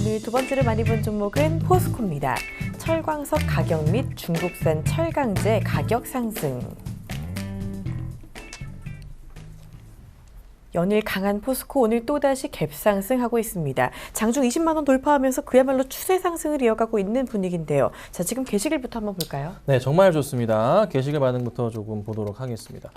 오늘 두 번째로 많이 본 종목은 포스코입니다. 철광석 가격 및 중국산 철강제 가격 상승. 연일 강한 포스코 오늘 또다시 갭 상승하고 있습니다. 장중 20만 원 돌파하면서 그야말로 추세 상승을 이어가고 있는 분위기인데요. 자, 지금 게시글부터 한번 볼까요? 네, 정말 좋습니다. 게시글 반응부터 조금 보도록 하겠습니다.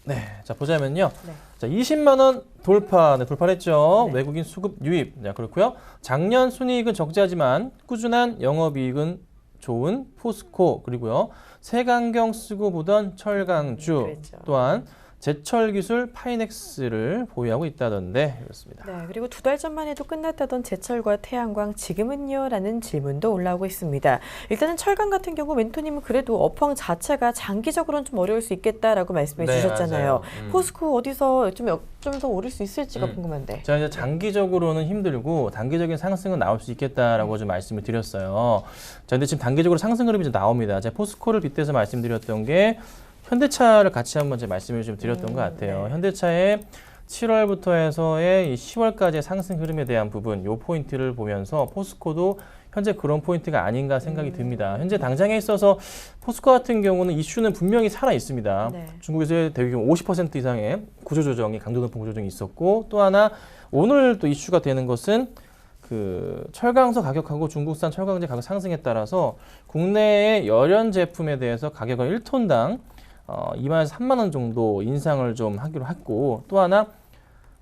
네, 자 보자면요. 네. 자, 20만 원 돌파, 돌파를 했죠. 네. 외국인 수급 유입. 네, 그렇고요. 작년 순이익은 적자지만 꾸준한 영업이익은 좋은 포스코, 그리고요. 색안경 쓰고 보던 철강주, 그랬죠. 또한 제철 기술 파이넥스를 보유하고 있다던데 그렇습니다. 네, 그리고 두 달 전만 해도 끝났다던 제철과 태양광 지금은요? 라는 질문도 올라오고 있습니다. 일단은 철강 같은 경우 멘토님은 그래도 업황 자체가 장기적으로는 좀 어려울 수 있겠다라고 말씀해 네, 주셨잖아요. 맞아요. 포스코 어디서 좀 더 오를 수 있을지가 궁금한데. 자, 이제 장기적으로는 힘들고 단기적인 상승은 나올 수 있겠다라고 좀 말씀을 드렸어요. 자, 근데 지금 단기적으로 상승 흐름이 좀 나옵니다. 제가 포스코를 빗대서 말씀드렸던 게 현대차를 같이 한번 제가 말씀을 좀 드렸던 것 같아요. 네. 현대차의 7월부터 해서의 이 10월까지의 상승 흐름에 대한 부분, 요 포인트를 보면서 포스코도 현재 그런 포인트가 아닌가 생각이 듭니다. 현재 당장에 있어서 포스코 같은 경우는 이슈는 분명히 살아 있습니다. 네. 중국에서의 대기금 50% 이상의 구조조정이, 강도 높은 구조조정이 있었고, 또 하나 오늘 또 이슈가 되는 것은 그 철강석 가격하고 중국산 철강제 가격 상승에 따라서 국내의 열연 제품에 대해서 가격을 1톤당 2만에서 3만 원 정도 인상을 좀 하기로 했고, 또 하나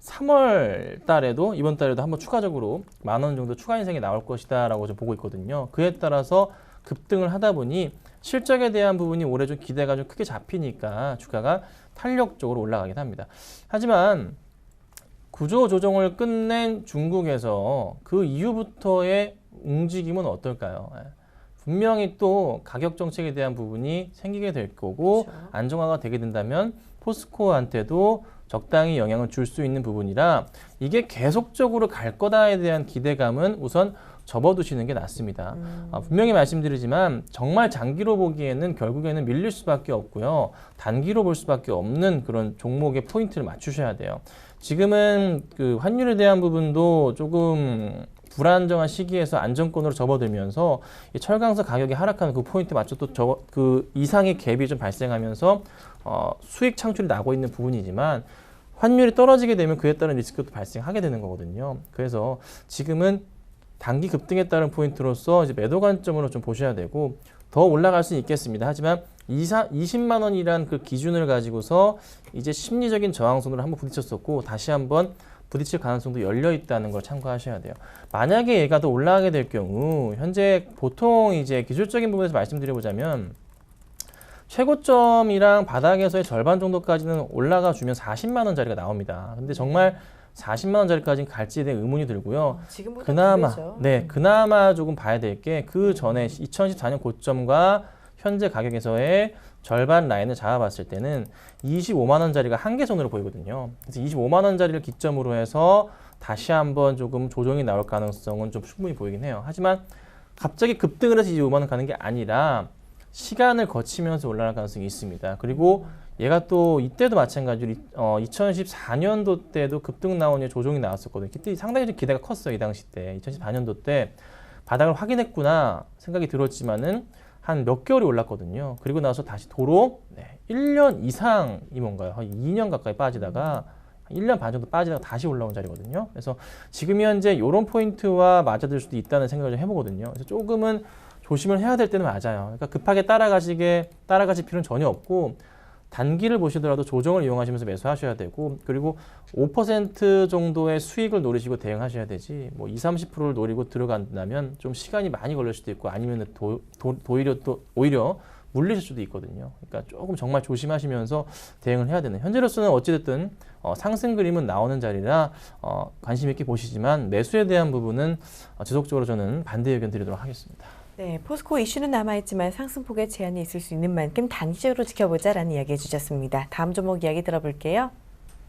3월 달에도 이번 달에도 한번 추가적으로 10,000원 정도 추가 인상이 나올 것이다라고 좀 보고 있거든요. 그에 따라서 급등을 하다 보니 실적에 대한 부분이 올해 좀 기대가 좀 크게 잡히니까 주가가 탄력적으로 올라가긴 합니다. 하지만 구조 조정을 끝낸 중국에서 그 이후부터의 움직임은 어떨까요? 분명히 또 가격 정책에 대한 부분이 생기게 될 거고, 그렇죠. 안정화가 되게 된다면 포스코한테도 적당히 영향을 줄 수 있는 부분이라 이게 계속적으로 갈 거다에 대한 기대감은 우선 접어두시는 게 낫습니다. 분명히 말씀드리지만 정말 장기로 보기에는 결국에는 밀릴 수밖에 없고요. 단기로 볼 수밖에 없는 그런 종목의 포인트를 맞추셔야 돼요. 지금은 그 환율에 대한 부분도 조금 불안정한 시기에서 안정권으로 접어들면서 이 철강석 가격이 하락하는 그 포인트 맞춰 또 그 이상의 갭이 좀 발생하면서 수익 창출이 나고 있는 부분이지만 환율이 떨어지게 되면 그에 따른 리스크도 발생하게 되는 거거든요. 그래서 지금은 단기 급등에 따른 포인트로서 이제 매도 관점으로 좀 보셔야 되고, 더 올라갈 수는 있겠습니다. 하지만 20만 원이란 그 기준을 가지고서 이제 심리적인 저항선으로 한번 부딪혔었고 다시 한번 부딪힐 가능성도 열려 있다는 걸 참고하셔야 돼요. 만약에 얘가 더 올라가게 될 경우 현재 보통 이제 기술적인 부분에서 말씀드려보자면 최고점이랑 바닥에서의 절반 정도까지는 올라가 주면 40만 원짜리가 나옵니다. 근데 정말 40만 원짜리까지는 갈지에 대한 의문이 들고요. 지금보다 그나마 두 배죠. 그나마 조금 봐야 될 게 그 전에 2014년 고점과 현재 가격에서의 절반 라인을 잡아봤을 때는 25만 원짜리가 한계선으로 보이거든요. 그래서 25만 원짜리를 기점으로 해서 다시 한번 조금 조정이 나올 가능성은 좀 충분히 보이긴 해요. 하지만 갑자기 급등을 해서 25만 원 가는 게 아니라 시간을 거치면서 올라갈 가능성이 있습니다. 그리고 얘가 또 이때도 마찬가지로 2014년도 때도 급등 나오니 조정이 나왔었거든요. 그때 상당히 좀 기대가 컸어요. 이 당시 때 2014년도 때 바닥을 확인했구나 생각이 들었지만은 한 몇 개월이 올랐거든요. 그리고 나서 다시 도로 1년 이상이 뭔가요? 한 2년 가까이 빠지다가 1년 반 정도 빠지다가 다시 올라온 자리거든요. 그래서 지금 현재 이런 포인트와 맞아들 수도 있다는 생각을 좀 해보거든요. 그래서 조금은 조심을 해야 될 때는 맞아요. 그러니까 급하게 따라가실 필요는 전혀 없고, 단기를 보시더라도 조정을 이용하시면서 매수하셔야 되고, 그리고 5% 정도의 수익을 노리시고 대응하셔야 되지, 뭐 20, 30%를 노리고 들어간다면 좀 시간이 많이 걸릴 수도 있고, 아니면 오히려 물리실 수도 있거든요. 그러니까 조금 정말 조심하시면서 대응을 해야 되는. 현재로서는 어찌됐든 상승 그림은 나오는 자리라 관심 있게 보시지만 매수에 대한 부분은 지속적으로 저는 반대 의견 드리도록 하겠습니다. 네, 포스코 이슈는 남아있지만 상승폭에 제한이 있을 수 있는 만큼 단기적으로 지켜보자라는 이야기 해주셨습니다. 다음 종목 이야기 들어볼게요.